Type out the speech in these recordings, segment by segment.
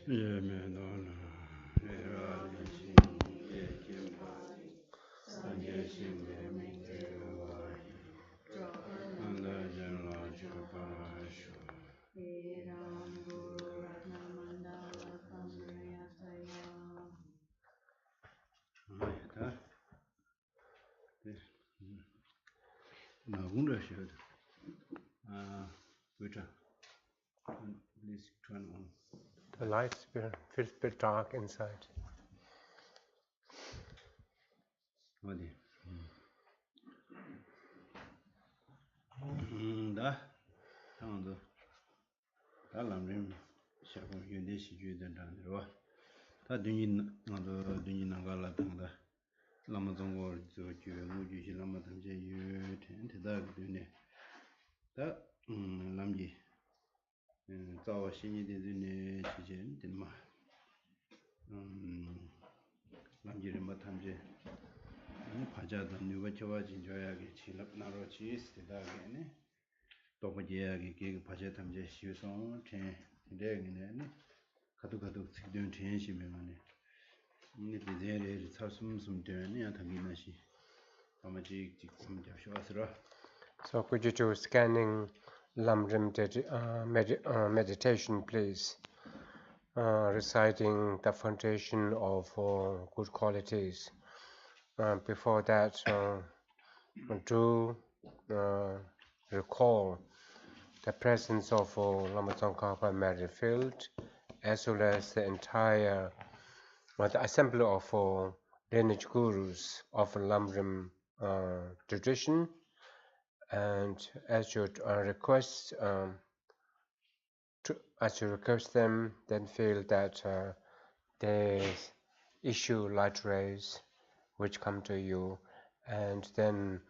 Yemenona, Eradishi, Yekimpati, Sanjayshim, Mingirwai, Anda Janla Chuparashu, Eram Guru Ratnamandala Kamriyataya. Ayata, Nagunda should. Which please turn on. The lights feels a bit dark inside. What Da, Tando, Talam, Shabu, Yudishi, and Dandro. Tadin, Nagala Tanda, Lamazon word to Muji Lamatan J. Tentida, that Lamji. Zawa Shini did Chijen, Dinma. Lamji Matamje. Pajada, Nuvacha, Joyagi, Chilap Narochis, the Dagane. Topajiagi, Gig Pajatamje, Shuson, Ten, Dagane. Katukatu, doing change me money. It is there, it's some journey at Haginashi. Amaji, Joshua. So could you do scanning Lamrim meditation, please? Reciting the foundation of good qualities. Before that, do recall the presence of Lama Tsongkhapa Merit Field, as well as the entire the assembly of lineage gurus of Lamrim tradition, and as you request them, then feel that they issue light rays which come to you and then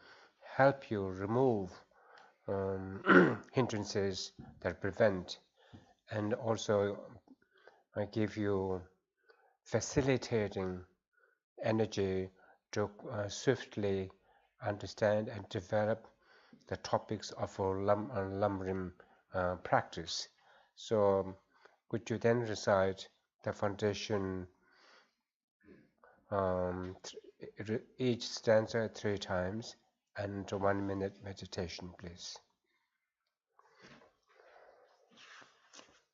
help you remove hindrances that prevent, and also give you facilitating energy to swiftly understand and develop the topics of Lamrim practice. So could you then recite the foundation, each stanza 3 times, and 1 minute meditation, please?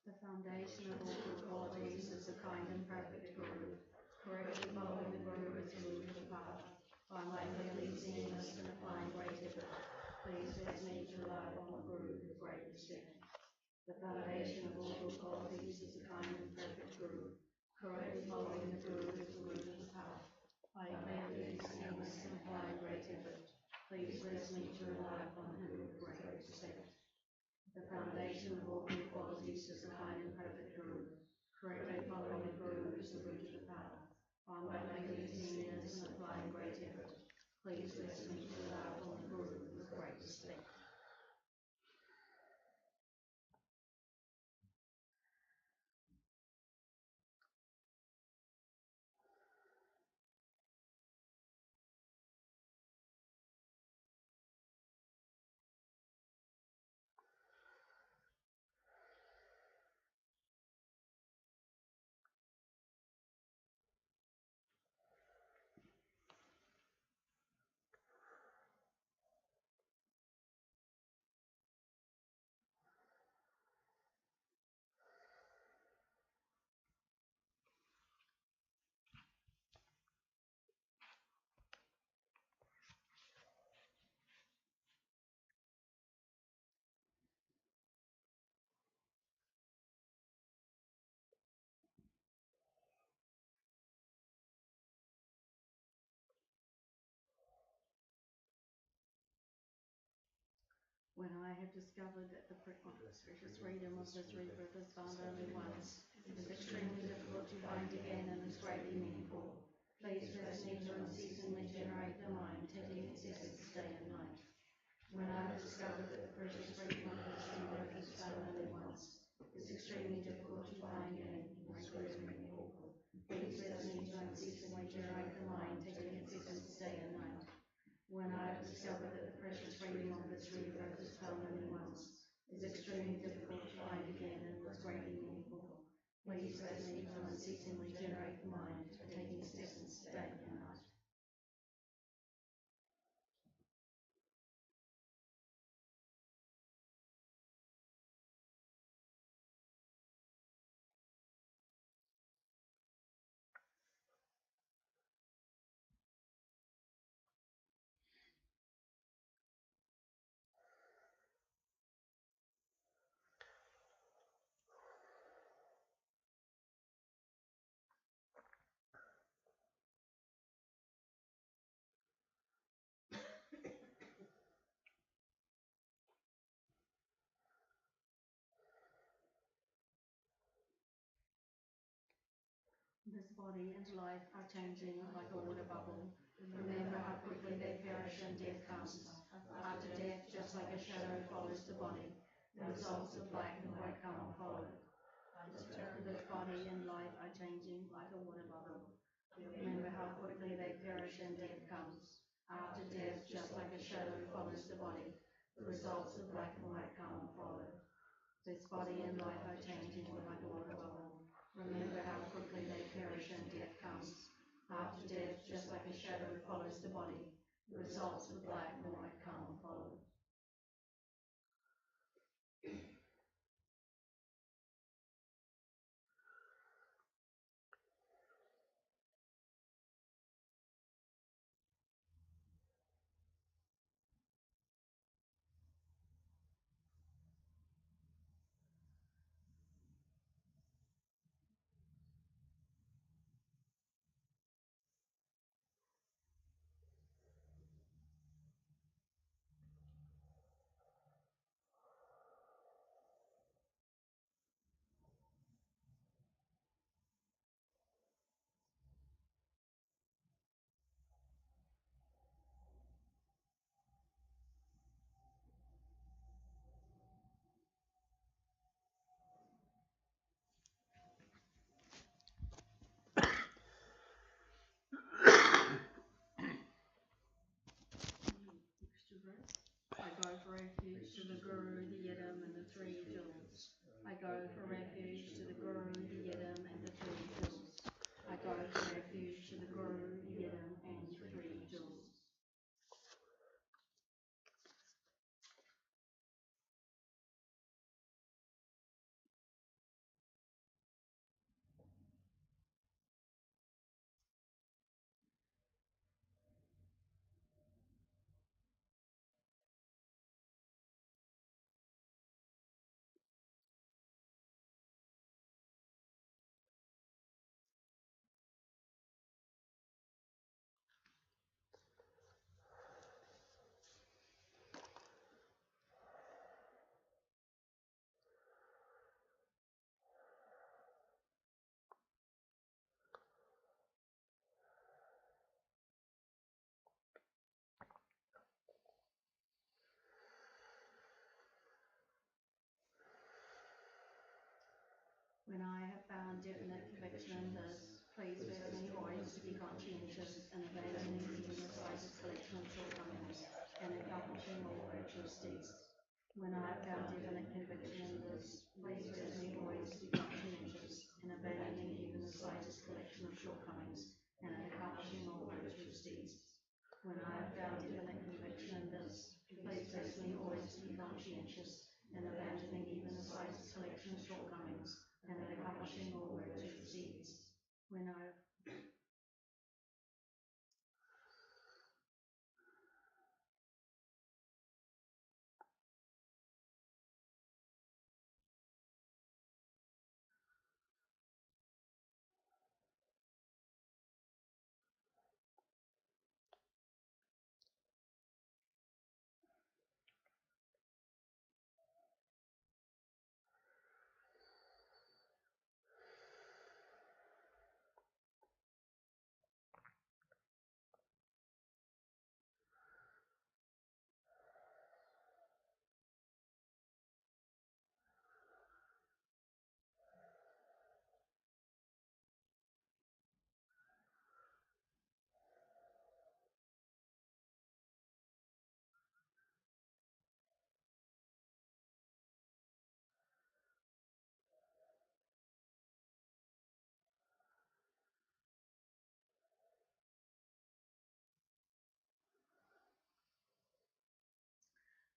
The foundation of all good qualities is a kind and perfect Guru. Correctly following the Guru is the root of the path. By my clearly seeing this and applying great effort, please bless me to rely upon the Guru with great respect. The foundation of all good qualities is a kind and perfect Guru. Correctly following the Guru is the root of the path. By clearly seeing this and applying great effort, please bless me to rely upon him with great respect. The foundation of all good qualities is a kind and perfect Guru. Correctly following the Guru is the root of the path. By clearly seeing this and applying great effort, please bless me to rely upon the Guru with great respect. When I have discovered that the precious freedom of this rebirth is found only once, is extremely difficult to find again, and is greatly meaningful, please bless me to unceasingly generate the mind, taking its essence day and night. When I have discovered that the precious freedom of this rebirth is found only once, is extremely difficult to find again, and is greatly meaningful, please bless me to unceasingly generate the mind, taking its essence day and night. When I have discovered that the precious freedom of this rebirth is found only once, is extremely difficult to find again, and was greatly meaningful, please bless me body and life are changing like a water bubble. Remember how quickly they perish and death comes. After death, just like a shadow follows the body, the results of black and white come and follow. This body and life are changing like a water bubble. Remember how quickly they perish and death comes. After death, just like a shadow follows the body, the results of black and white come and follow. This body and life are changing like a water bubble. Remember how quickly they perish and death comes. After death, just like a shadow follows the body, the results of black and white come and follow. I go for refuge to the Guru, the Yidam, and the three jewels. I go for refuge to the Guru, the Yidam, and the three jewels. I go for refuge to the Guru, the Yidam, and the three jewels. When I have found definite conviction in this, please bless me always to be conscientious and abandoning even the slightest collection of shortcomings and accomplishing all virtuous deeds. When I have found definite conviction in this, please bless me always to be conscientious and abandoning even the slightest collection of shortcomings and accomplishing all virtuous deeds. When I have found definite conviction in this, please bless me always to be conscientious and abandoning even the slightest collection of shortcomings and accomplishing all virtuous deeds.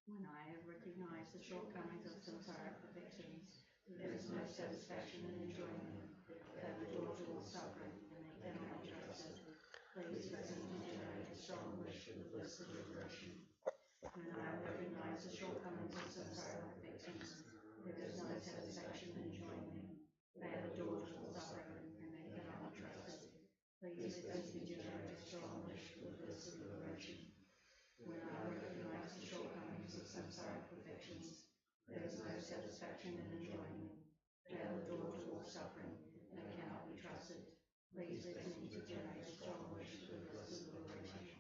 When I have recognized the shortcomings of samsaric perfections, there is no satisfaction in enjoying them. They are the door to all suffering, and they cannot be trusted. Please let me generate a strong wish for the bliss of liberation. When I have recognized the shortcomings of samsaric perfections, there is no satisfaction in enjoying them. They are the door to all suffering, and they cannot be trusted. Please let me generate a strong wish for the bliss of liberation. When I recognize the shortcomings of samsaric perfections, there is no satisfaction in enjoying them. They are the door to all suffering, and cannot be trusted. Please bless me to generate strong wish for the bliss of liberation.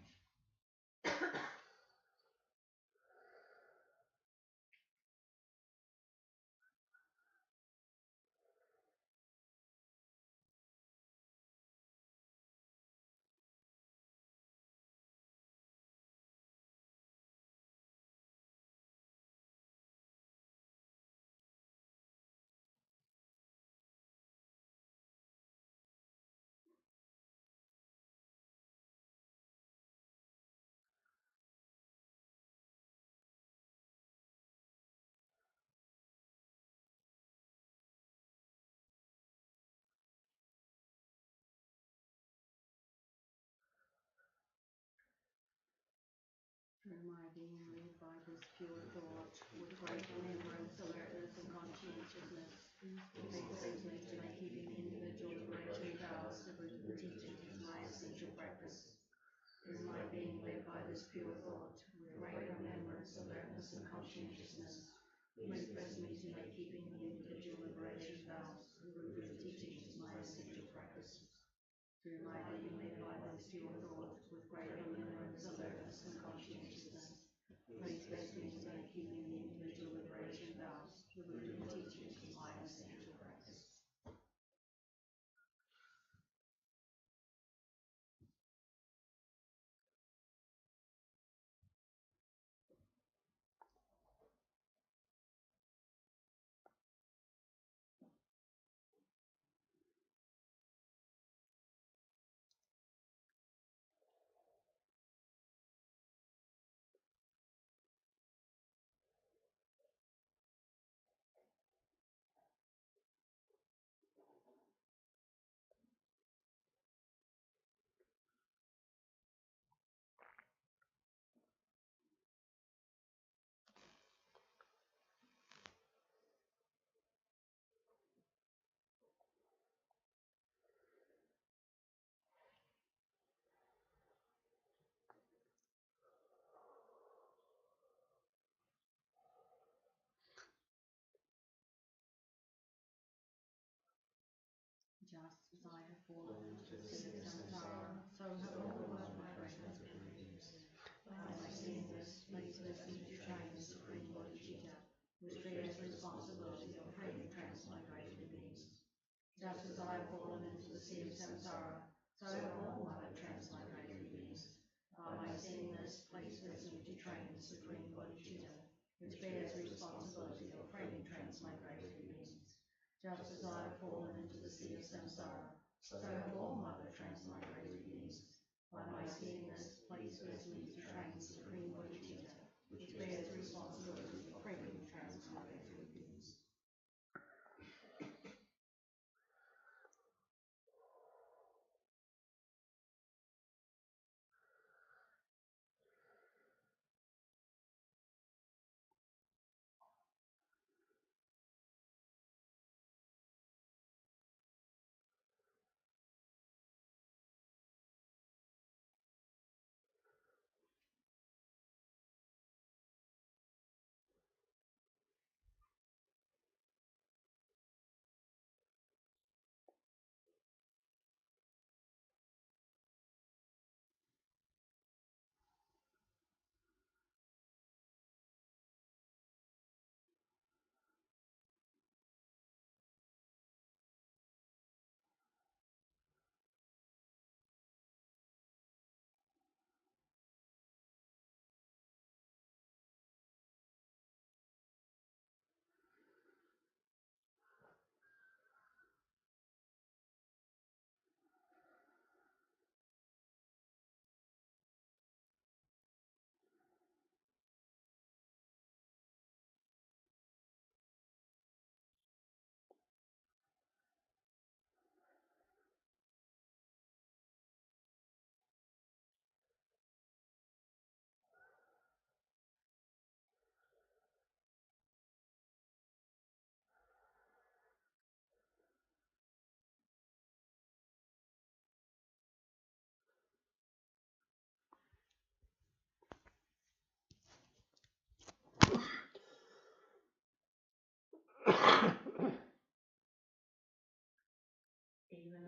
Through my being led by this pure thought, with great remembrance, alertness, and conscientiousness, please me to make keeping the individual liberation vows the root of the teachings as my essential practice. Through my being led by this pure thought, with great remembrance, alertness, and conscientiousness, please bless me to make keeping the individual liberation vows the root of the teachings as my essential practice. Through my being led by this pure thought, with great remembrance, alertness, and conscientiousness, please bless me to make keeping the individual liberation vows the root of the teachings as my essential practice. Just as I have fallen into the sea of samsara, so have all of my friends reduced. By my seeing this, please bless me to train the Supreme Bodhicitta, which bears responsibility of freeing transmigrated beings. Just as I have fallen into the sea of samsara, so have all other transmigrated beings. By my seeing this, please bless me to train the Supreme Bodhicitta, which bears responsibility of freeing transmigrated beings. Just as I have fallen into the sea of samsara, so have all other transmigrated beings. By my seeing this, please bless me to train the Supreme Bodhicitta, which bears responsibility for freeing transmigrated beings.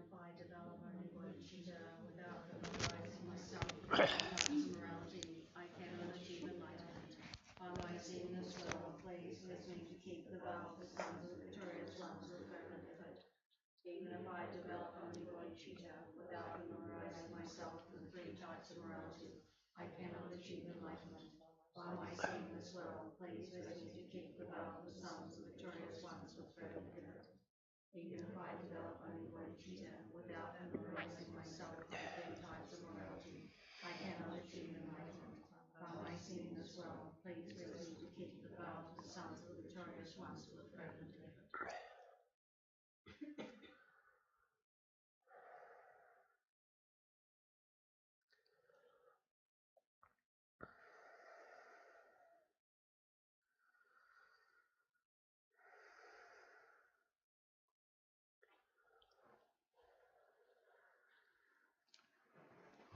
if I develop only bodhicitta without familiarizing myself with the types of morality, I cannot achieve enlightenment. By my seeing this well, please bless me to keep the vow of the sons of the victorious ones with fervent effort. Even if I develop only bodhicitta without familiarizing myself with the three types of morality, I cannot achieve enlightenment. By my seeing this well, please bless me to keep the vow of the sons of the victorious ones with fervent effort. Even if I develop only bodhicitta without familiarizing myself with the three types of morality, I cannot achieve enlightenment. By my seeing this well, please bless me to keep the vow of the sons of the victorious ones with fervent effort.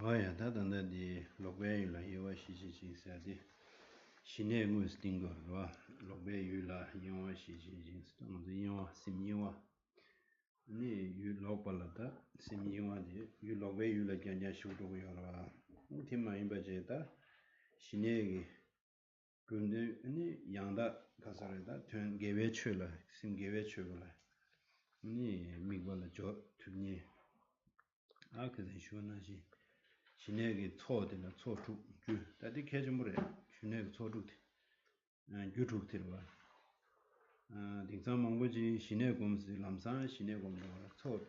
아야 다단다 디 로베유라 예와 시시시사디 신의 무스 딩거와 로베유라 예와 시시시스 동즈 예와 심예와 니 유로발라다 심예와디 유로베유라 견냐 슈도고 요라 팀마 임바제다 신의 근데 아니 양다 가서라다 전 개외 출라 심 개외 출라 니 미발라 저 투니 아 그제 쇼나지 신에게 초되는 초축 주 다디 개점물에 신에게 초축 유축 들어와 딩상 망고지 신의 공스 남산 신의 공도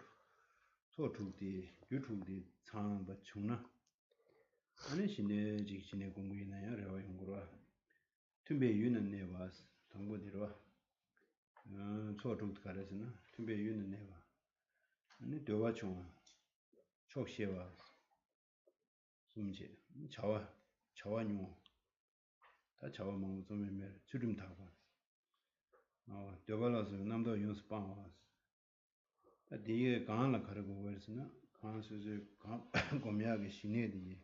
초축디 유축디 창바 충나 아니 신의 지 신의 공부이나야 레와 연구로 tumbe yunen ne was tangbo dirwa chotuk karesna tumbe yunen ne wa ani dewa chunga chokshie wa sumje chawa nyu ta chawa mangu zome me churim ta wa dewa la su namdo yungs pang wa ta diye gaan la karago waresna gaan su su gomya ge shine di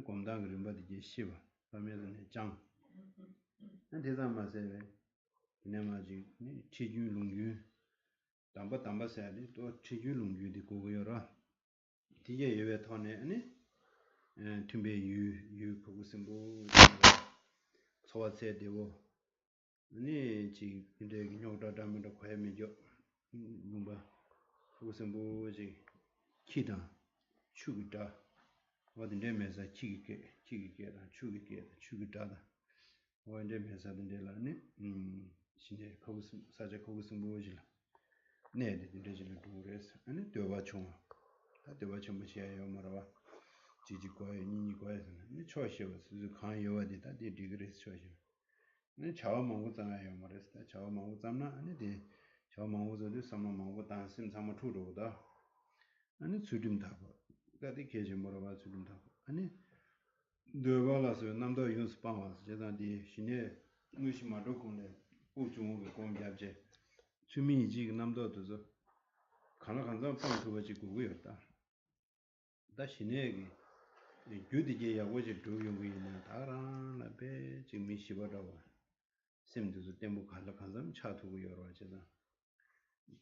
gomdang rimba di shiwa pamya ne jang 대단 마세요. 그네마지 치주 롱유 담바 사야지 또 치주 롱유디 고고여라. 디제 예외 터네 아니 tumbe 유 고고심보 소와세 되고 아니 지 근데 녀다 담도 과메죠. 뭔가 고고심보지 키다 추기다 어딘데 메사 치기게라 추기다다 원데 메사든데라니 신데 거기서 사제 거기서 뭐지라 네데 데지를 두레스 아니 되어바총 다 되어바총 뭐시야요 말아봐 지지과에 니니과에서는 니 초시어스 칸요와디다 디그레스 초시 니 차와 먹고 잖아요 말했다 차와 먹고 잖나 아니 디 차와 먹고도 삼마 먹고 단심 삼마 투로다 아니 수dim다고 가디 계je 뭐라봐 수dim다고 아니 되발라서 남도 윤스 방와서 제단디 신에 무시마도 공네 우중의 공비합제 주민이지 남도도서 가나간자 방토가지 고고였다 다 신에게 규디게 야고지 도용이나 다라나베 지금 시바다와 심도서 때문에 간다간자 차두고 여러 하잖아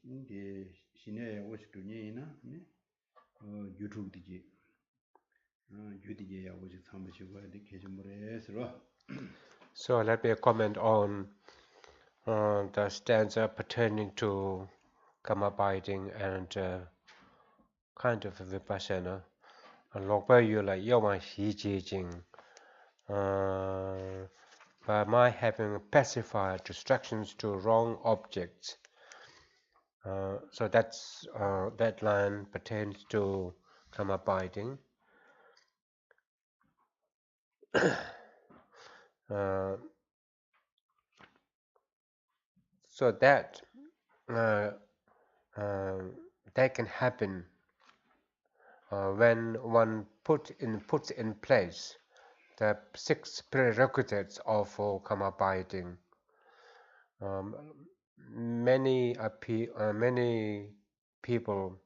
이게 신에 야고지 도니나 네 유튜브디지 So let me comment on the stanza pertaining to karma abiding and kind of vipassana. Lokpa yu la yawan shi ji jing. By my having pacified distractions to wrong objects. So that line pertains to karma abiding. So that that can happen when one puts in place the 6 prerequisites of karma abiding. Many people,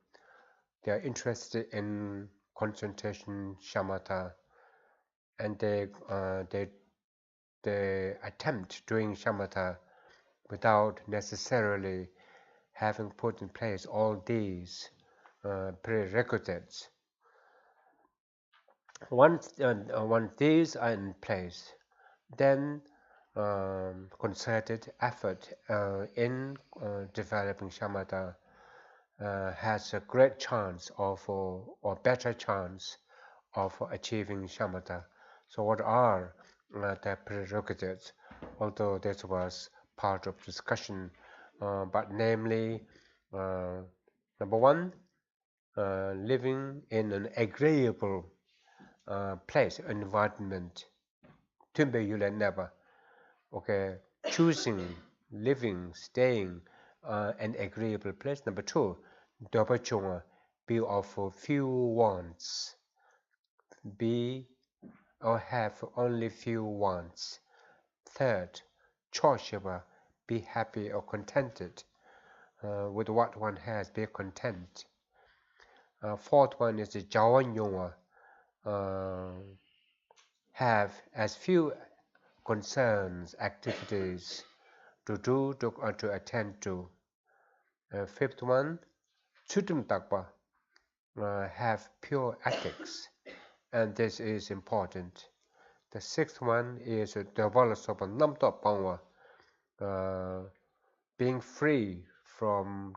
they are interested in concentration shamatha, and they attempt doing shamatha without necessarily having put in place all these prerequisites. Once these are in place, then concerted effort in developing shamatha has a great chance of, or better chance of achieving shamatha. So what are the prerequisites? Although this was part of discussion, but namely, number one, living in an agreeable place, environment. Tumbe yule never. Okay, choosing, living, staying an agreeable place. Number two, dopa be of few wants. Be or have only few wants. Third, chosheba, be happy or contented with what one has, be content. Fourth one is the jawan yunga, have as few concerns, activities to do, to attend to. Fifth one, chutum takpa, have pure ethics, and this is important. The sixth one is being free from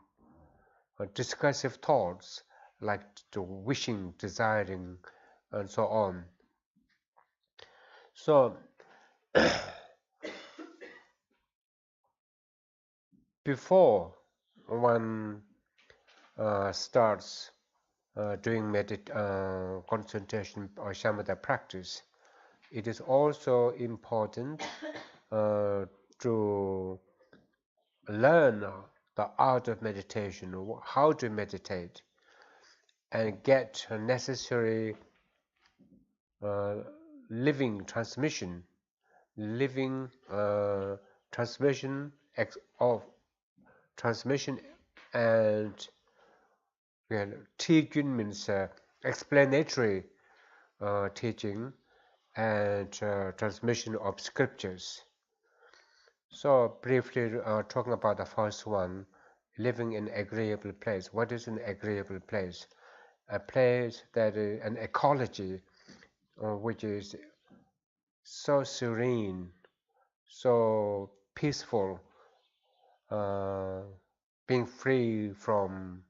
discursive thoughts like the wishing, desiring, and so on. So before one starts doing concentration or shamatha practice, it is also important to learn the art of meditation, how to meditate, and get necessary living transmission of transmission and teaching means explanatory teaching and transmission of scriptures. So briefly talking about the first one, living in an agreeable place. What is an agreeable place? A place that is an ecology which is so serene, so peaceful, being free from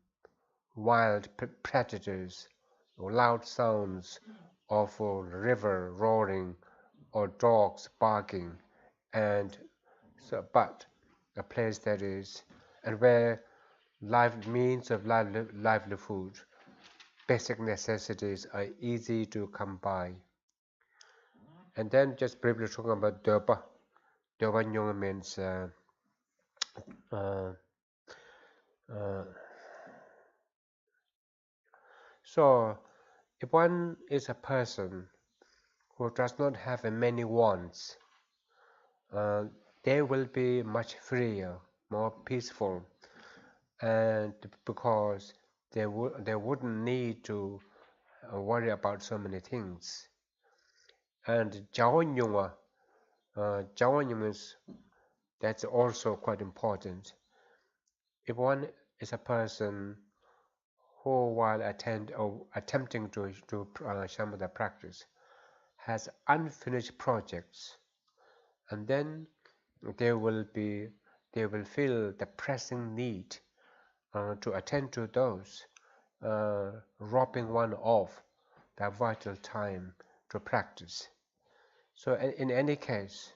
wild predators, or loud sounds of a river roaring or dogs barking, and so, but a place that is, and where means of livelihood, basic necessities are easy to come by. And then just briefly talking about Durpa. Durpa Nyong means so if one is a person who does not have many wants, they will be much freer, more peaceful, and because they wouldn't need to worry about so many things. And Jawanyunga, means that's also quite important. If one is a person who, while attempting to do shamatha practice, has unfinished projects, and then they will feel the pressing need to attend to those, robbing one of their vital time to practice. So in any case,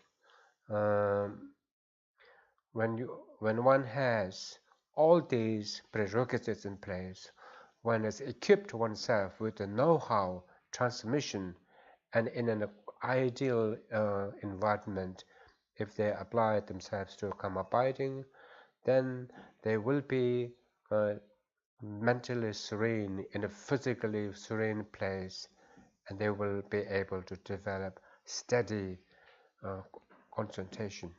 when one has all these prerequisites in place, one has equipped oneself with the know-how, transmission, and in an ideal environment, if they apply themselves to karma abiding, then they will be mentally serene, in a physically serene place, and they will be able to develop steady concentration.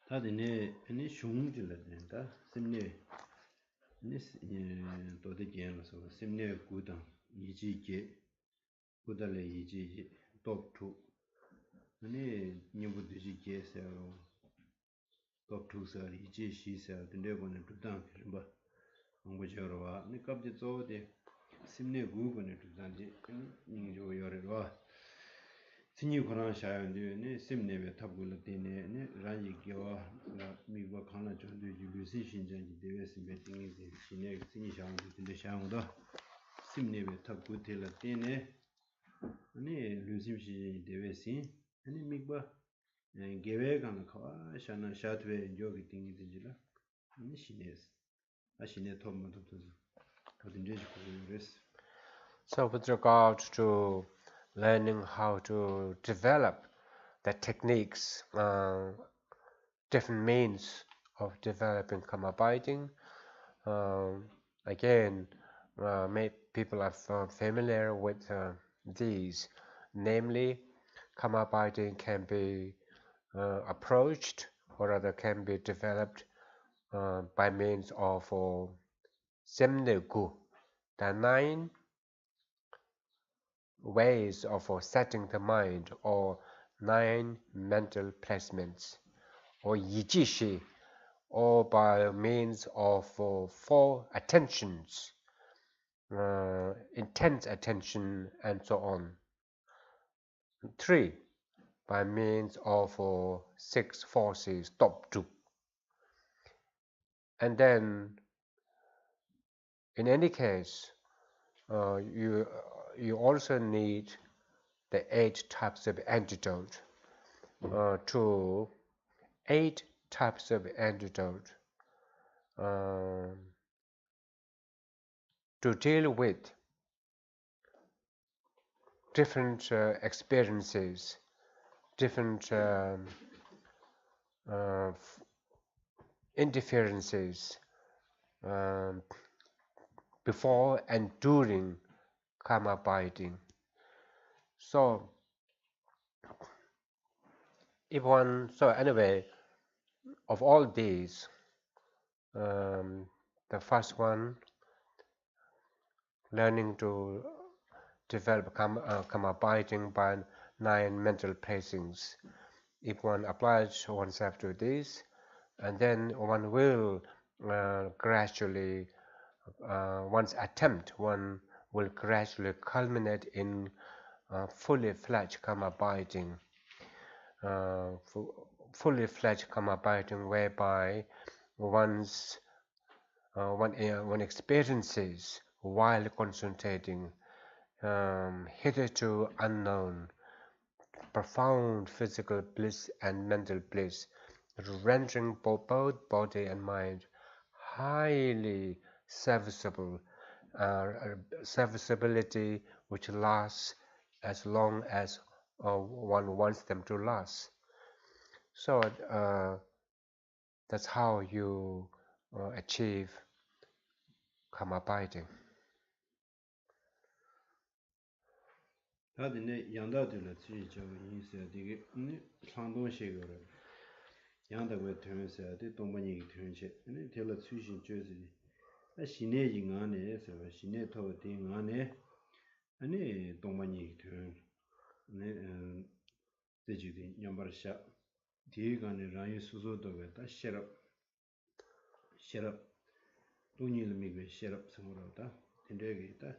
다들 네 슝질라다 심내 도대 게임에서 심내 구다 이지게 구달래 이지지 top2 아니 니부드지 게서 top2서 이지 시서 근데 거는 두당 봐 공부저러와 네 갑지 저데 심내 구분을 두잔지 닝조 요래와 신이 그런 샤연데 네 심내에 탑불을 되네 네 라이기와 미과 칸나 전도 유시 신전지 대외스 배팅이 신내 신이 샤연데 근데 샤연도 심내에 탑불을 되네 아니 루심시 대외시 아니 미과 계획하는 거 샤나 샤트웨 요기 띵이 되지라 아니 신내스 아 신내 톱모도 어딘지 그랬어. So with regard to learning how to develop the techniques, different means of developing karma abiding, again, people are familiar with these. Namely, karma abiding can be approached or rather can be developed by means of semnegu, the 9 ways of setting the mind, or 9 mental placements, or yijishi, or by means of 4 attentions, intense attention, and so on. 3, by means of 6 forces, topju. And then, in any case, you also need the 8 types of antidote to 8 types of antidote to deal with different experiences, different interferences before and during karma abiding. So anyway, of all these, the first one, learning to develop karma abiding by 9 mental placings. If one applies oneself to this, and then one will gradually, one's attempt, one will gradually culminate in fully fledged karma abiding, fully fledged karma abiding, whereby one experiences while concentrating hitherto unknown profound physical bliss and mental bliss, rendering both body and mind highly serviceable, serviceability which lasts as long as one wants them to last. So that's how you achieve karma abiding. 다들 양다들을 지저 인쇄 되게 상동식으로 양다고 되면서 돼 동반이 되면서 아니 될라 수신 줘지 아 신의 인간에서 신의 토 대인간에 아니 동반이 되는 네 되지디 냠바르샤 디간에 라이 수소도가 다 셔럽 돈이를 미게 셔럽 성으로다 된대게 있다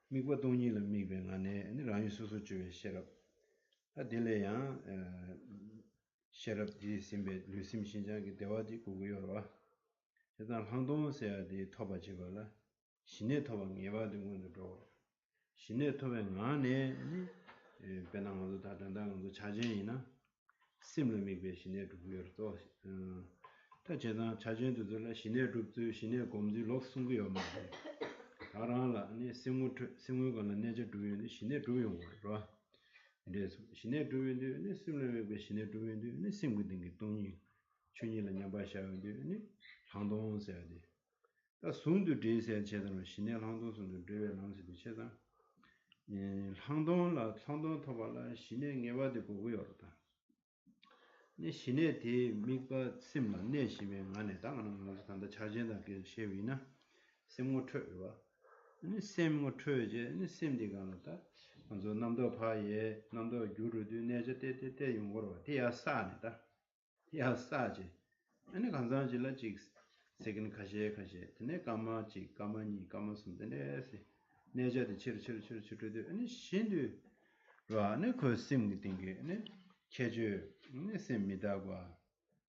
미국 돈이를 미게 안에 아니 라이 수소 주에 셔럽 아딜레야 셔럽 디 심베 루심 신장이 대화디 고고요와 일단 항동세야 디 토바지거라 신의 토방 예바된 건도 신의 토방 안에 배낭도 다 된다는 자진이나 심르미베 신의 두고요도 다 제가 자진도 들라 신의 룹도 신의 공지 록승고요 뭐 다랑라 아니 심무거는 내저 두요는 신의 두요 뭐 그래서 신의 두요인데 네 심르미베 신의 두요인데 네 심고된 게 동이 춘이를 냠바샤인데 네 항동세야 돼 다 손도 대세 제대로 신의 항동선도 되게 나오지도 제가 항동 토발라 신의 예와도 보고요다 네 신의 대 미가 심라 내심에 안에 당하는 것도 단다 자제다 그 쉐위나 심고 트와 네 심고 트je 네 심디가노다 먼저 남도 파에 남도 유르도 내제 때때 용거로 대야 싸니다 대야 싸지 아니 간장질라 직스 second kashe tene kama chi kama ni kama sum tene se neja de chir de ani shindu wa ne ko sim gi dinge ne cheju ne sim midagwa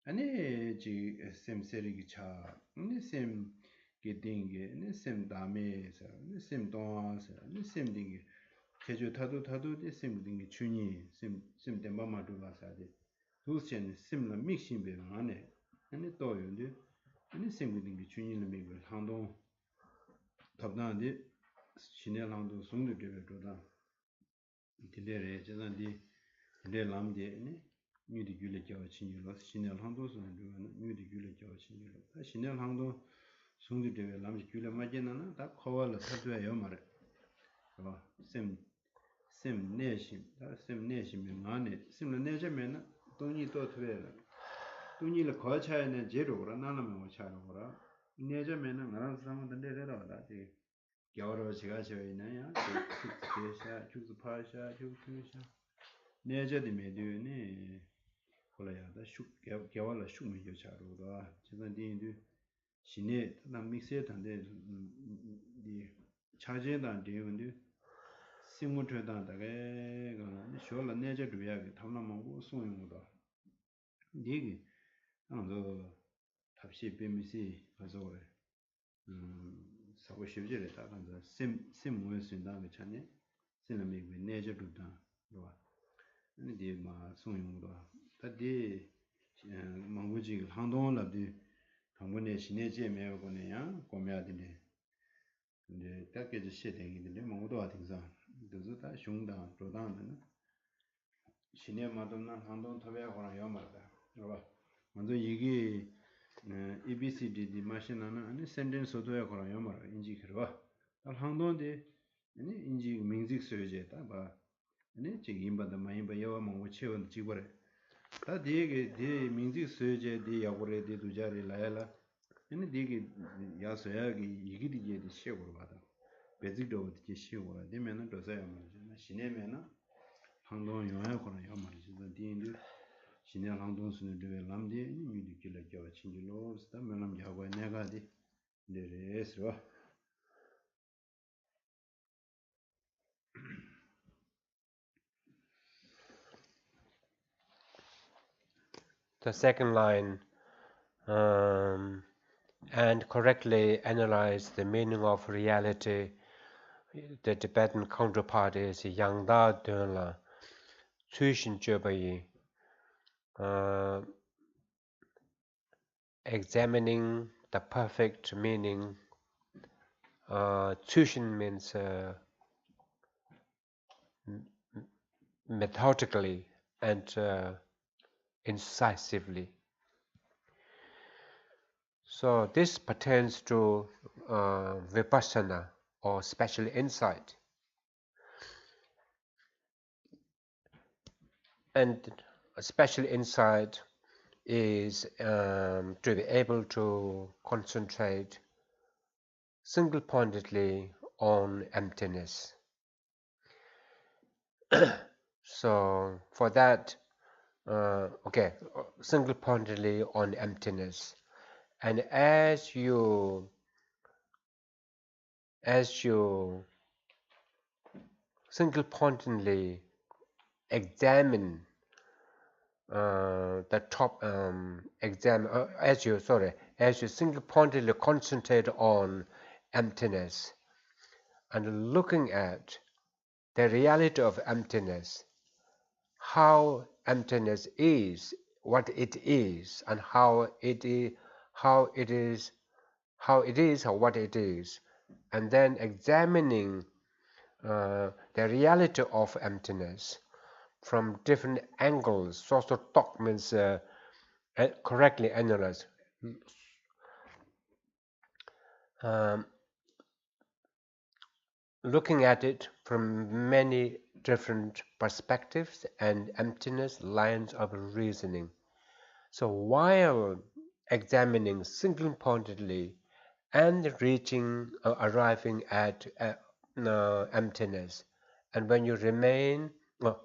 ani ji sim seri gi cha ne sim gi dinge ne sim dame sa ne sim don sa ne sim dinge cheju tadu de sim dinge chuni sim demba ma du ba sa de du chen sim la mixing be ma ne ani to yonde 아니 생기는 주인의 맥을 항동 답단데 신의 항동 송도 되거든. 이들에 제단디 이들 남데 아니 미리 줄에 겨 친구로 신의 항동 송도 미리 줄에 겨 친구로 신의 항동 송도 되게 남지 줄에 맞게는 다 커버를 타줘야 말해. 봐. 심 내심 다심 내심이 안에 심을 내자면은 돈이 또 돼요. 돈이를 거쳐야는 제로로 나누면 뭐 차로라. 내자면은 나랑 상관도 내려라. 이 겨울에 제가 저 있나요? 그래서 주스파샤 주스파샤 내자도 메디오니 콜라야다 슈 겨울에 슈미죠 차로라. 지금 뒤에 신에 나 믹스에 단데 이 차제단 되는데 심무트다다게 그거는 쇼라 내자 줘야 담나만고 소용도 이게 그 답시 BMC 가서 사고 싶지를 다 간다 심 모여 쓴다는 차네 신음이 내자 줘다 뭐 근데 막 소용도 다디 망고지 항동을 당분에 신내제 매우고네야 고매하더니 근데 딱게 시대인데 뭐도 같은서 그래서 다 흉다 조당은 신내 마돈나 항동 토배하고는 요마다 봐 먼저 이게 ABCD 마신하는 아니 센텐스 소도야 거라 요마라 인지 그러 달 항동데 아니 인지 뮤직 소제다 봐 아니 지금 임바다 마임바 여와 뭐 채원 지고래 다 되게 대 뮤직 소제 대 야고래 대 두자리 라야라 아니 되게 야서야기 이기디게 시고로 받아 베직도 어떻게 시고라 되면은 도서야 말이야 신내면은 항동 요야 거라 요 말이지 뒤인데 신내 항동 수는 되게 남디 미리 길을 겨 친구로 스타 면함 하고 내가디 내레스로 The second line, and correctly analyze the meaning of reality. The Tibetan counterpart is Yangda Dönla, Tsushin Jobayi, examining the perfect meaning. Tsushin means methodically and incisively. So this pertains to vipassana or special insight. And a special insight is to be able to concentrate single-pointedly on emptiness. So for that, single-pointedly on emptiness. And as you single-pointedly examine as you single-pointedly concentrate on emptiness and looking at the reality of emptiness, how emptiness is, what it is, and how it is, or what it is, and then examining the reality of emptiness from different angles. So talk means correctly analyze. Looking at it from many different perspectives and emptiness lines of reasoning. So while examining single-pointedly and arriving at emptiness, and when you remain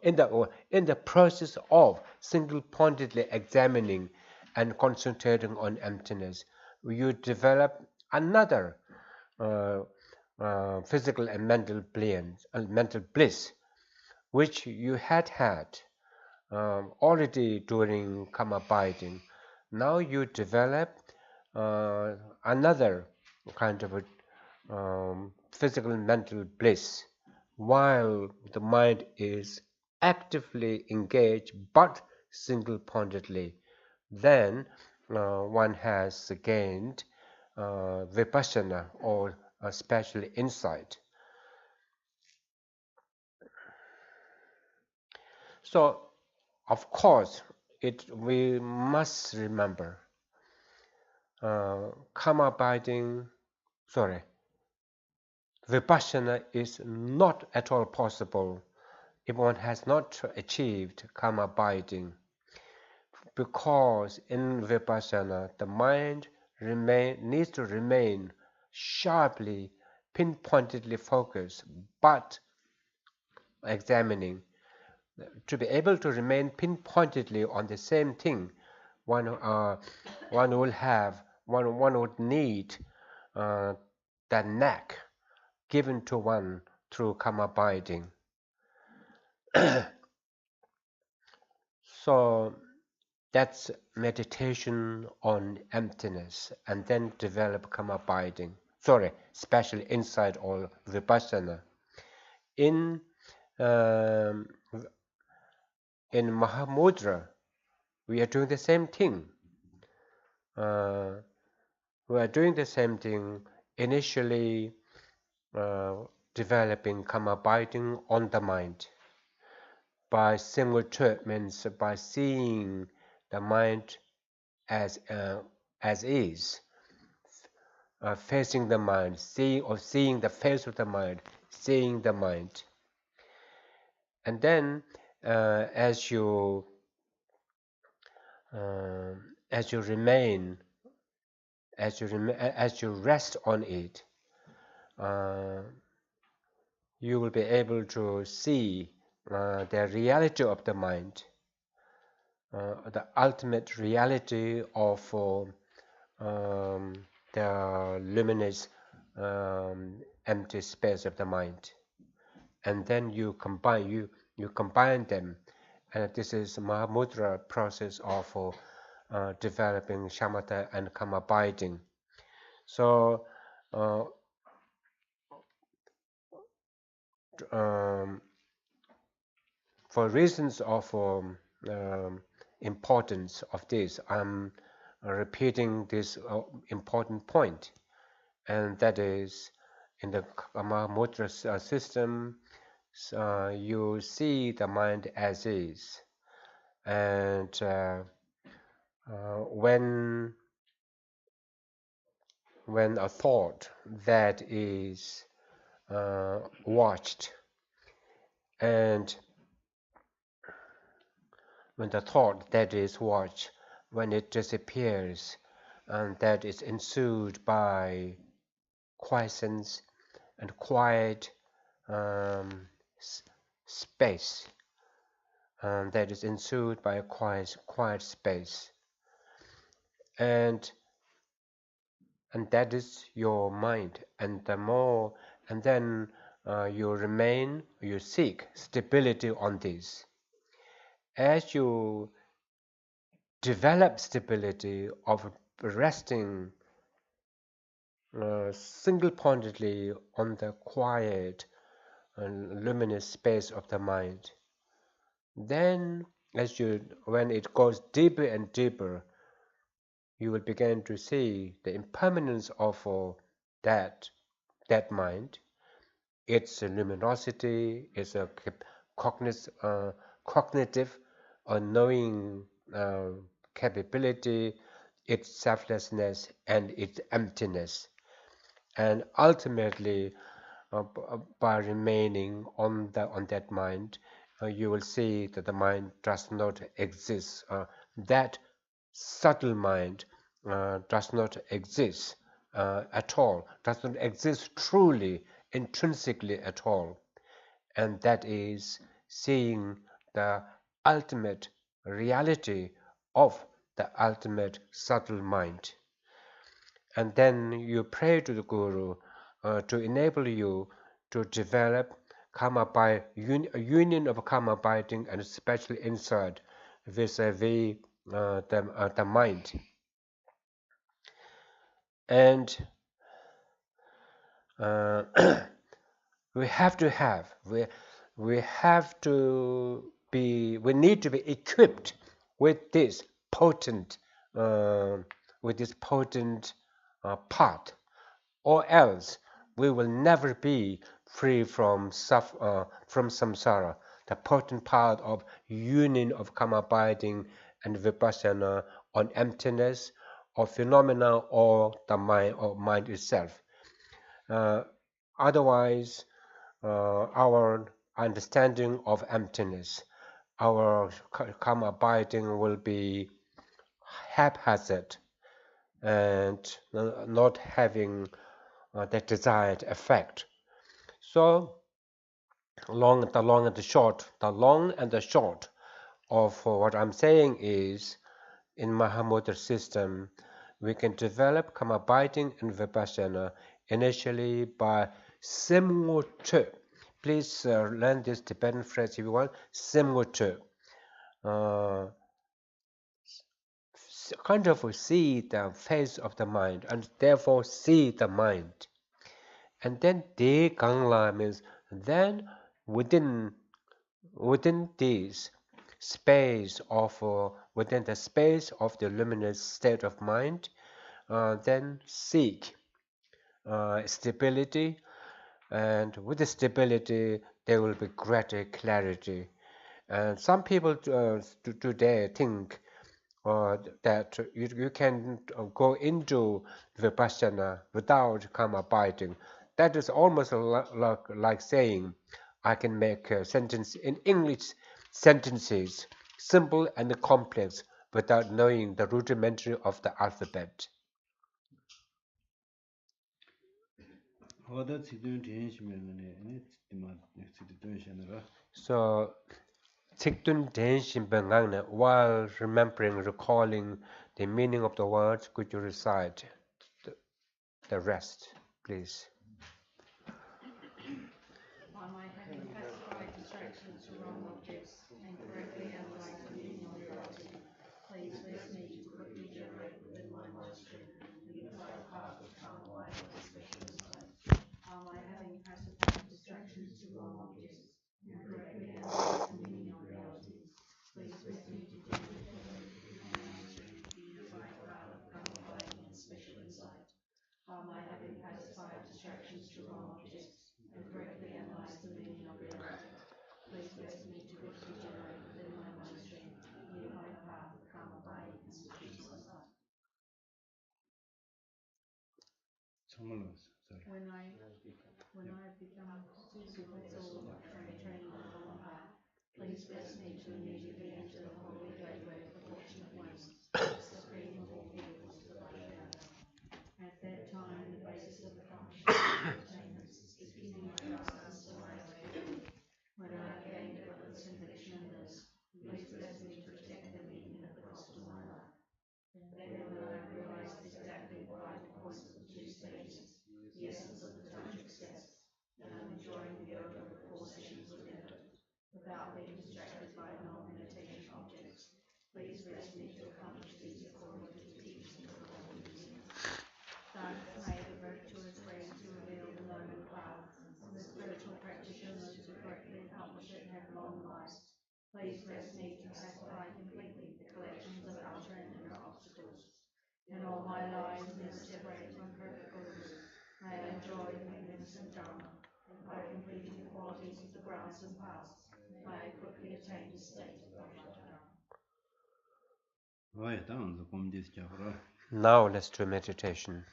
in the process of single-pointedly examining and concentrating on emptiness, you develop another physical and mental bliss, which you had already during karma abiding. Now you develop another kind of a physical and mental bliss while the mind is actively engaged but single-pointedly. Then one has gained vipassana, or a special insight. So, of course, we must remember karma abiding, vipassana is not at all possible if one has not achieved karma abiding, because in vipassana the mind needs to remain sharply, pinpointedly focused, but examining. To be able to remain pinpointedly on the same thing, one would need that knack given to one through karma abiding. So that's meditation on emptiness, and then develop karma abiding. Special insight or vipassana. In Mahamudra, we are doing the same thing. We are doing the same thing, initially developing karma abiding on the mind by single treatments, by seeing the mind as is, facing the mind, seeing the face of the mind, seeing the mind. And then as you rest on it, you will be able to see the reality of the mind, the ultimate reality of the luminous empty space of the mind. And then you combine them, and this is Mahamudra process of developing shamatha and karma abiding. So for reasons of importance of this, I'm repeating this important point, and that is, in the Mahamudra system, you see the mind as is, and when a thought that is watched, and when the thought that is watched, when it disappears, and that is ensued by quiescence and quiet space, that is ensued by a quiet space, and that is your mind. And then you seek stability on this. As you develop stability of resting single-pointedly on the quiet and luminous space of the mind, then when it goes deeper and deeper, you will begin to see the impermanence of that mind, its luminosity, its cognitive or knowing capability, its selflessness, and its emptiness. And ultimately, by remaining on that mind, you will see that the mind does not exist. That subtle mind does not exist at all, does not exist truly, intrinsically at all. And that is seeing the ultimate reality of the ultimate subtle mind. and then you pray to the Guru to enable you to develop karma by union of karma abiding and especially insight vis-a-vis the mind. And we need to be equipped with this potent path, or else we will never be free from samsara, the potent path of union of karma abiding and vipassana on emptiness or phenomena or the mind itself. Otherwise, our understanding of emptiness, our karma abiding will be haphazard and not having the desired effect. So, the long and the short of what I'm saying is, in Mahamudra system, we can develop karma abiding and vipassana initially by simultaneously. Please learn this Tibetan phrase if you want. Simultaneously. Kind of see the face of the mind and therefore see the mind. And then De Gangla means then within this space of within the space of the luminous state of mind, then seek stability, and with the stability there will be greater clarity. And some people today think that you can go into vipassana without karma abiding. That is almost like saying I can make a sentence in English sentences, simple and complex, without knowing the rudimentary of the alphabet. So, Tsikdun Denshin Bengangne, while recalling the meaning of the words, could you recite the rest, please? By my having pacified distractions to wrong objects and correctly analyzed the meaning of reality, please bless me to quickly generate within my monastery the unified path of karma abiding and special insight. By my having pacified distractions to wrong objects and correctly analyzed the meaning of reality, please bless me to generate within my monastery the unified path of karma abiding and special insight. By my having pacified distractions to wrong objects and correctly analyze the meaning of reality, please bless me to quickly generate within my monastery the unified path of karma abiding and special insight. When I become superficial from training the common path, please bless me to immediately enter the holy gateway of the fortunate ones, the supreme of all vehicles to the Vajrayana. At that time, the basis of accomplishment and attainments is keeping my fastness and my way. When I have gained evidence, conviction, and this, please bless me to protect them even at the cost of my life. Then, when I have realized exactly what I points of the two stages, the essence of the tantric steps, and I'm enjoying the yoga of the 4 sessions within it, without being distracted by non-meditation objects, please bless me to accomplish these according to the teachings of the holy teachings. Thus may the virtuous ways to reveal the noble path, and the spiritual practitioners to correctly accomplish it have long lives. Please bless me to pacify completely the collections of outer and inner obstacles. In all my lives, never separate from perfect gurus, may I enjoy the magnificent Dharma. By completing the qualities of the grounds and paths, may I quickly attain the state of Dharma. Now let's do meditation.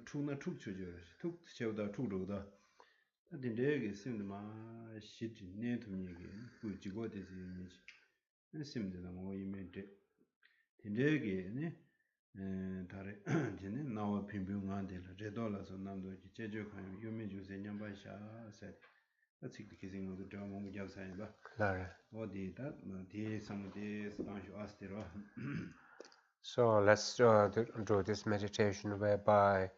툭 쳐줘. 툭 쳐다 툭로다. 근데 심드마 시트 네트미게 부지고 되지. 심드나 뭐 이메데. 근데게 다래 진네 나와 빈빈한데 레돌라서 남도 제조 칸 유미 주세 냠바샤 세 같이 기생으로 더 뭔가 잡사야 봐 Lara. 어디다 디 samde stānshu astiro So let's do this meditation whereby,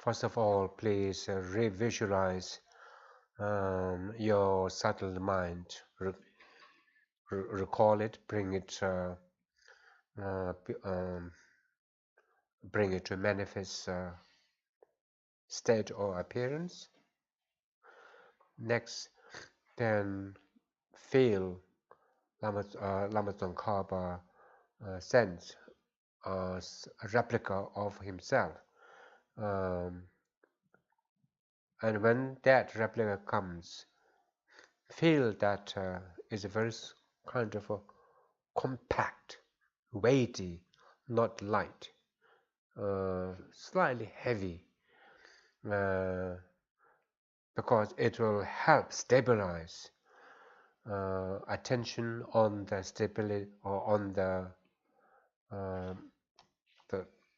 first of all, please revisualize your subtle mind, recall it, uh, bring it to manifest state or appearance. Next, then feel Lama Tsongkhapa sense a replica of himself. And when that replica comes, feel that is a very kind of a compact, weighty, not light, slightly heavy, because it will help stabilize attention on the stability or on the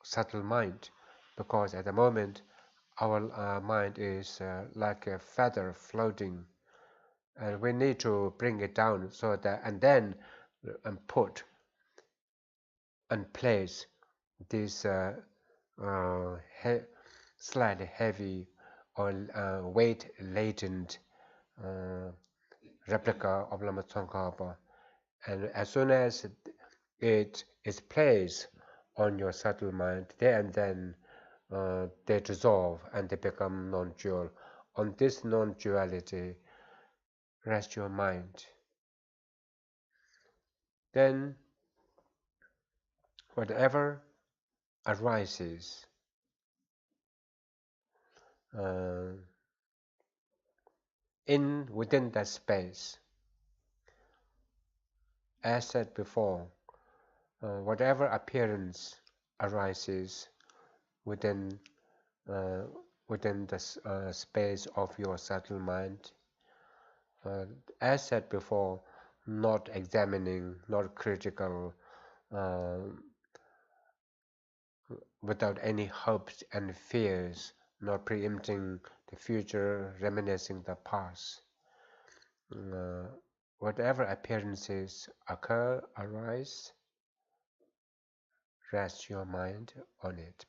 subtle mind, because at the moment our mind is like a feather floating, and we need to bring it down so that and then put and place this slightly heavy or weight latent replica of Lama Tsongkhapa, and as soon as it is placed on your subtle mind, there and then they dissolve and they become non-dual. On this non-duality, rest your mind. Then, whatever arises, within that space, as said before, whatever appearance arises within the space of your subtle mind, as said before, not examining, not critical, without any hopes and fears, not preempting the future, reminiscing the past. Whatever appearances arise, rest your mind on it.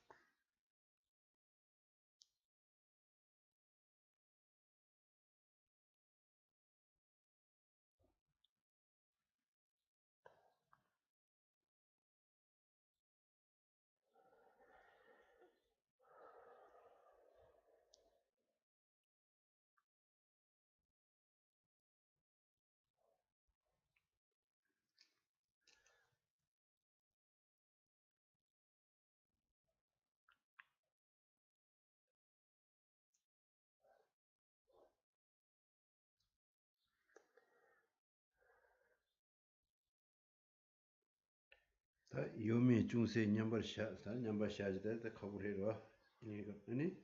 다 요미 중세 냠바샤 다 냠바샤지다 다 커버해로 이거 아니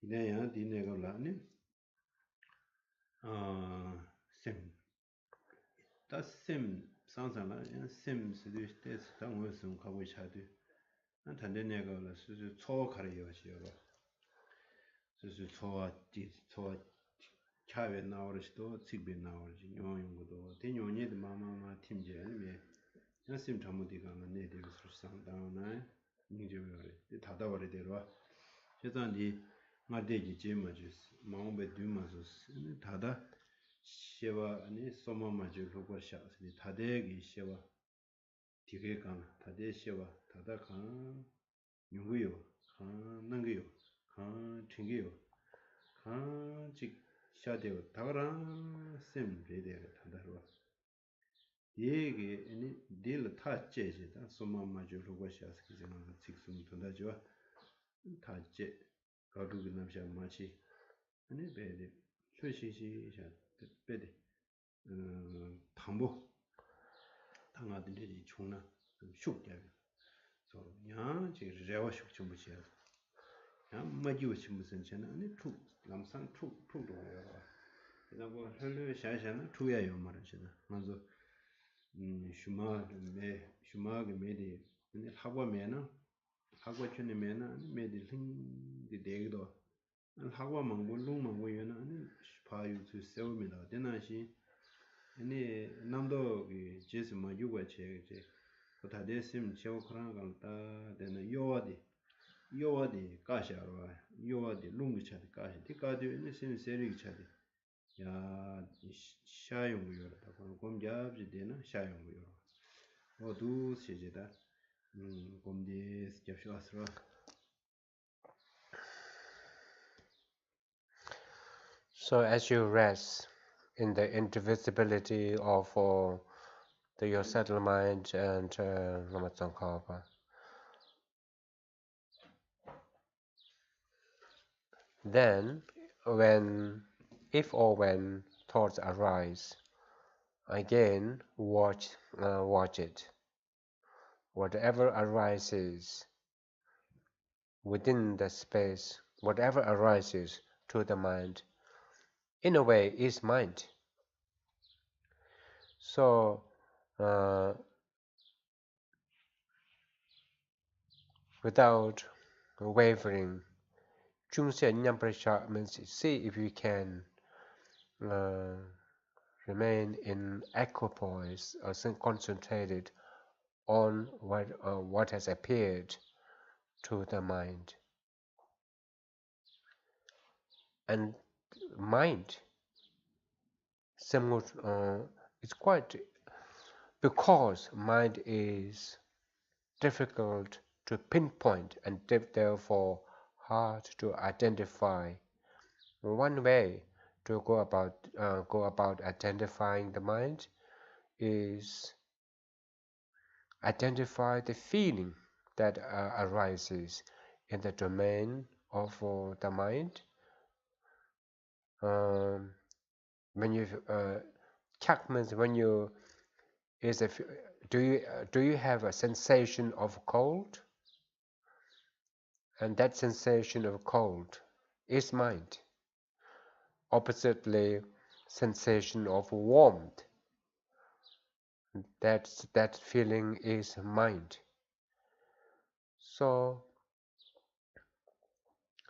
이내야 디내가 라니 심 다심 상상라 심 스디 스테스 당원스 가고 차도 난 단대내가 수수 초 가려요시요 수수 초와 디 초와 차에 나오르시도 직비 나오르지 용용도 대용이도 마마마 팀제 아니면 나심 전문디가 내대로 수상다나 인지요리 다다버리 되러 제단디 마데지 제마주스 마음베 두마주스 다다 시와 아니 소마마주 로고샤스 다데기 시와 디게간 다데 시와 다다간 용구요 간 난게요 간 튕게요 간직 샤데요 다가랑 셈 베데르 다다로 얘기 아니 딜 타체지다 소마마주 로고샤스 기제는 직숨 돈다죠 타체 가두기 남샤 마치 아니 베데 최시시샤 베데 당보 당아들이 총나 슉게 서로 야 지금 레와 슉 좀 보시야 마지우 무슨 전에 아니 투 남상 투도 해요. 그다고 헬로 샤샤는 투야요 말이잖아. 먼저 슈마게 메디 근데 하고 춘에면은 메디 링디 데기도 하고 망고 요나 아니 파유 수 세우미다 되나시 아니 남도 그 제스 마주가 제제 고타데심 제오 크랑간다 되는 요와디 가샤로 요와디 룽기 차디 가시 디까지 있는 신 세리 차디 야 샤용구요다 그럼 검잡지 되나 샤용구요 모두 시제다 검디 잡쇼스로 So as you rest in the indivisibility of your settled mind and Lama Tsongkhapa, then if or when thoughts arise, again watch it. Whatever arises within the space, whatever arises to the mind, in a way is mind. So without wavering, Chungse Nyamprasha means see if you can remain in equipoise or concentrated on what has appeared to the mind. And mind, it's quite, because mind is difficult to pinpoint and therefore hard to identify. One way to go about identifying the mind is identify the feeling that arises in the domain of the mind. When you chak means when you do you have a sensation of cold? And that sensation of cold is mind. Oppositely, sensation of warmth, that feeling is mind. So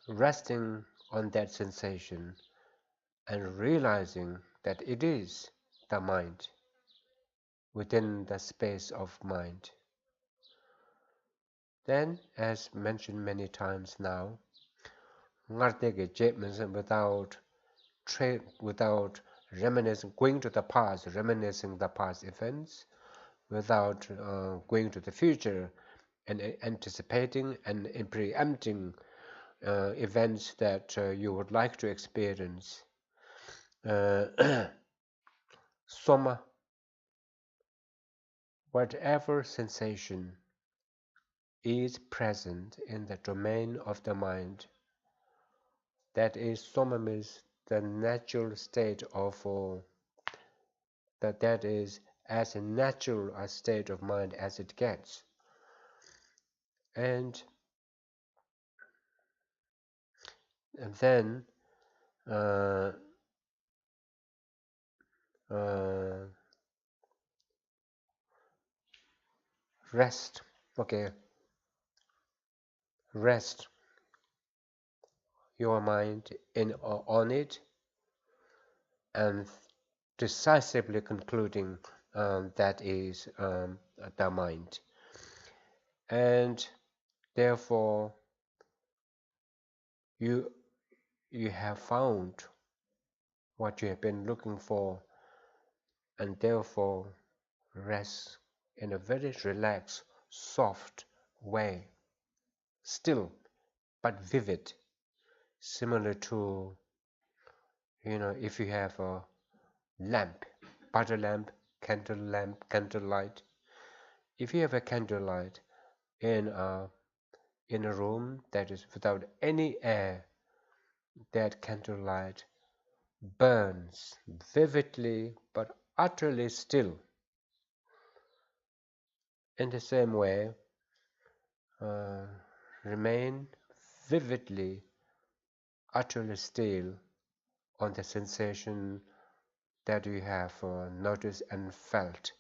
resting on that sensation and realizing that it is the mind within the space of mind. Then, as mentioned many times now, without reminiscing, going to the past, reminiscing the past events, without going to the future and anticipating and preempting events that you would like to experience. Soma, whatever sensation is present in the domain of the mind, that is soma means the natural state of that is as natural a state of mind as it gets. And then rest. Okay, rest your mind on it, and decisively concluding that is the mind. And therefore you have found what you have been looking for, and therefore rest in a very relaxed, soft way, still but vivid, similar to, if you have a lamp, butter lamp, candlelight. If you have a candlelight in a room that is without any air, that candlelight burns vividly but utterly still. In the same way, remain vividly, utterly still on the sensation that you have noticed and felt.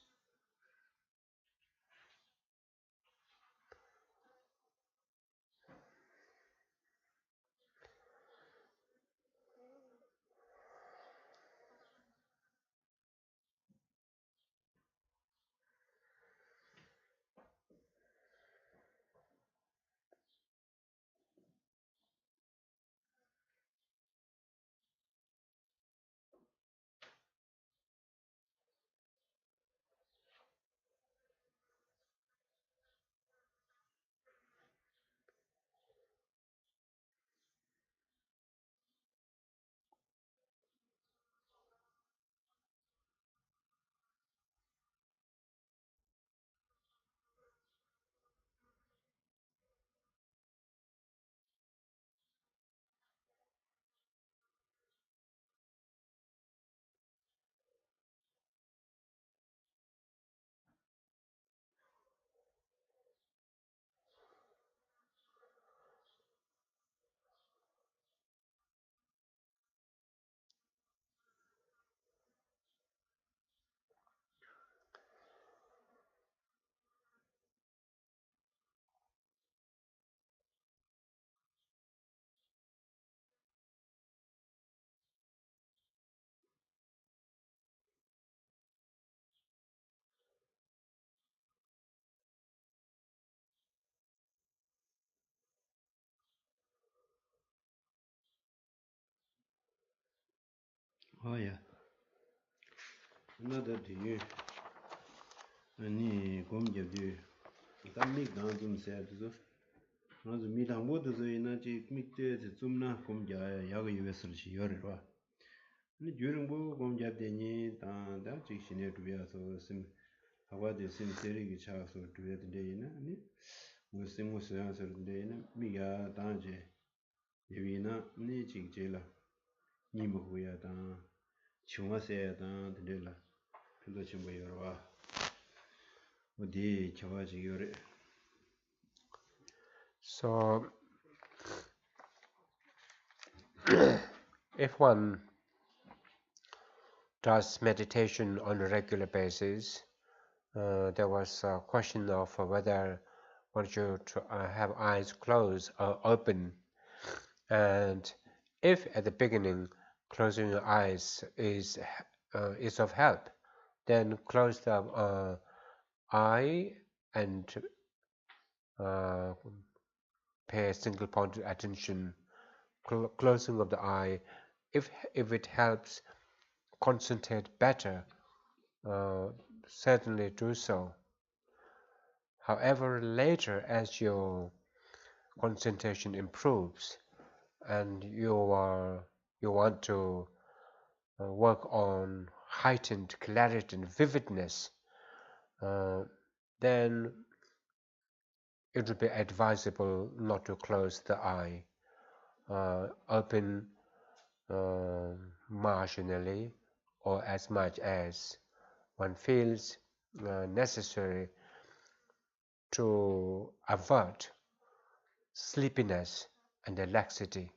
Oh yeah. Another day. 아니 공개지. 담믹 나좀 세야도. 아주 미당보도 저희나지 밑에 좀나 공개야 야가 유에서지 열어라. 근데 주릉보 공개되니 다다 직신에 두야서 심 하와데 심세리기 차서 두야데이나 아니 무슨 소양서인데나 미가 다제 예비나 니 직제라 니모고야 다 중화세야 다 들라 그거 좀 보여라 어디 저가지 요래 So, if one does meditation on a regular basis, there was a question of whether one should have eyes closed or open. And if at the beginning closing your eyes is of help, then close the eye and pay a single point of attention. Closing of the eye, if it helps concentrate better, certainly do so. However, later as your concentration improves and you want to work on heightened clarity and vividness, then it would be advisable not to close the eye, open marginally or as much as one feels necessary to avert sleepiness and laxity.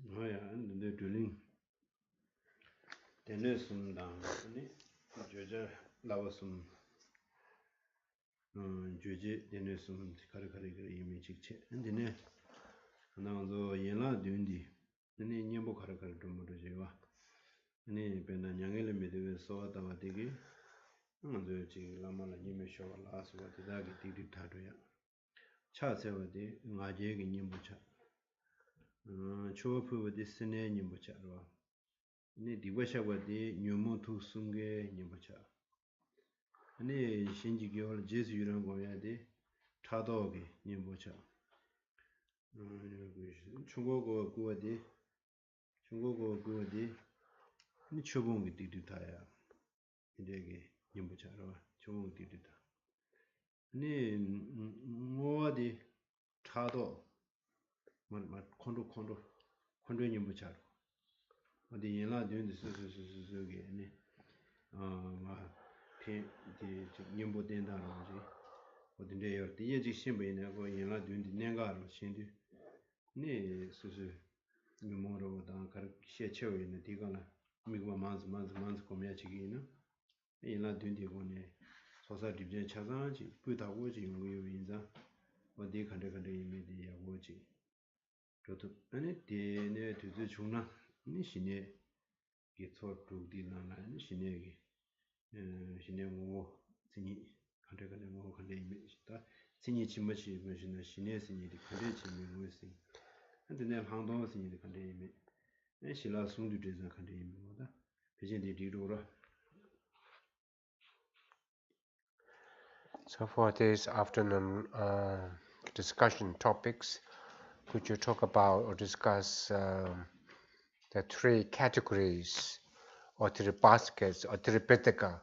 뭐야 근데 둘링 데네스다 아니 저저 나왔음 주지 데네스음 카르카르 이미 직체 근데네 나도 연라 된디 아니 녀보 카르카르 좀 모르지와 아니 배나 냥엘레 메데베 소와다가 되게 먼저 지 라마라 님에 쇼라 아스와 되다기 디디 타도야 차세와디 나제기 님부차 초프부디 스네 님부차로 네 디버샤와디 뉴모 투숭게 님부차 아니 신지기월 제수 이런 거야디 타도기 님부차 중국어 구어디 니 초봉기 디디타야 이게 님부차로 초봉 디디타 니 뭐디 타도 만 콘도 님부차로 어디 연라 된데 스스스스게 니 마 님부 된다는지 어딘데 요 뒤에 신부이네 고 연락 된디 내가로 신디 네 수수 뭐로 다 시체에 있는 디가나 미고 만즈 고미야지기나 연락 된디 고네 소사 디제 차상지 부다고지 용요 인자 어디 간데 이미디 야고지 저도 아니 데네 두두 중나 니 신에 기초 두디나나 신에기 신에 뭐 진이 간데 뭐 간데 이미지다 진이 짐머시 무슨 신에 신이 간데 짐이 무슨 근데 내 항동 신이 간데 이미 내 신라 송두 되자 간데 이미다 비진디 디로라. So for this afternoon discussion topics, could you talk about or discuss the three categories or three baskets or three pitaka,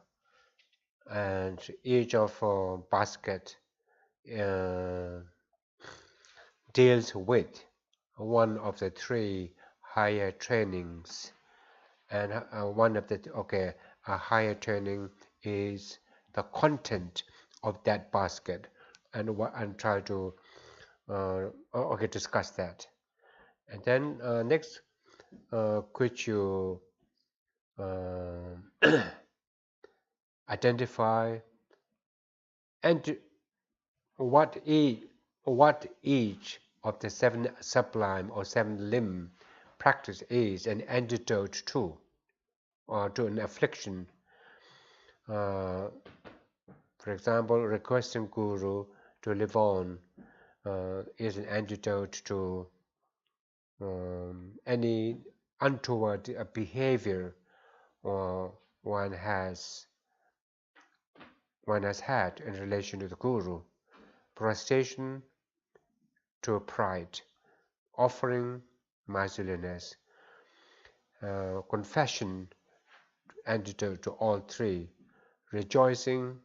and each of basket deals with one of the three higher trainings, and one of the a higher training is the content of that basket, and try to discuss that. And then next, could you identify and what each of the seven sublime or seven limb practice is an antidote to, or to an affliction. For example, requesting Guru to live on is an antidote to any untoward behavior one has had in relation to the Guru. Prostration to pride, offering miserliness, confession antidote to all three, rejoicing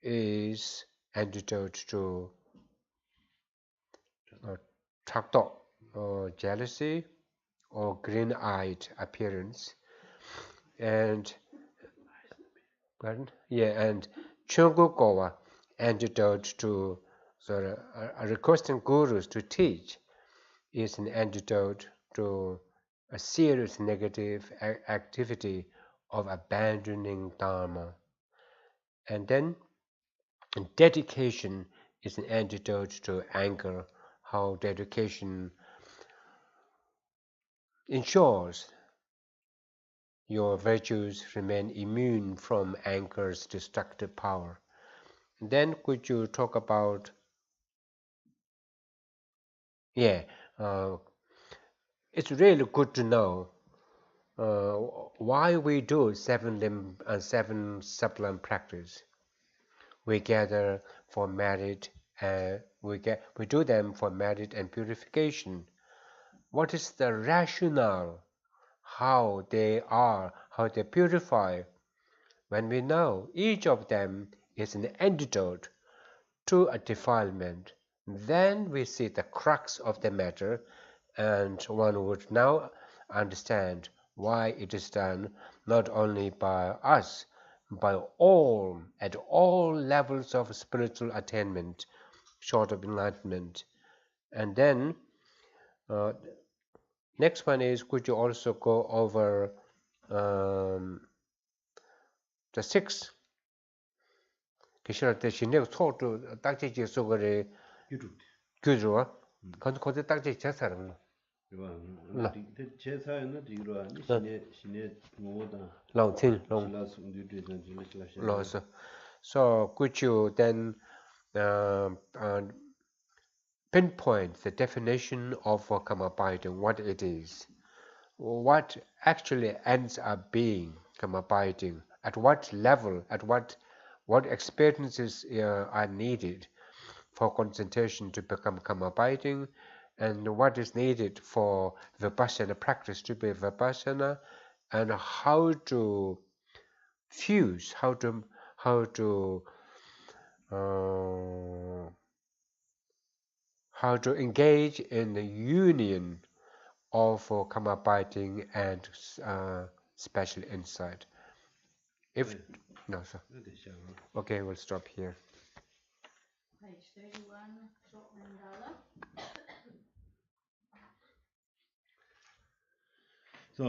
is antidote to takto, or jealousy, or green-eyed appearance, and chungukowa, antidote to requesting gurus to teach, is an antidote to a serious negative activity of abandoning Dharma. And then dedication is an antidote to anger, how dedication ensures your virtues remain immune from anger's destructive power. And then could you talk about it's really good to know why we do seven limb and seven sublime practice. We gather for merit, we do them for merit and purification. What is the rationale? How they purify? When we know each of them is an antidote to a defilement, then we see the crux of the matter, and one would now understand why it is done not only by us, by all, at all levels of spiritual attainment, short of enlightenment. And then next one is, could you also go over the six 그시랄 신경 소도 딱지지 속에 규주와 건코데 딱지 제사는 이거 제사는 뒤로 아니 신의 뭐다 라우틴 신라스 운디드는 질라시 라우스. So could you then pinpoint the definition of karma binding, what it is, what actually ends up being karma binding, at what level, at what experiences are needed for concentration to become karma binding, and what is needed for vipassana practice to be vipassana, and how to fuse, how to engage in the union of karma binding and special insight. If No, sir. 어디 시작. Okay, we'll stop here. Page 31, short mandala. So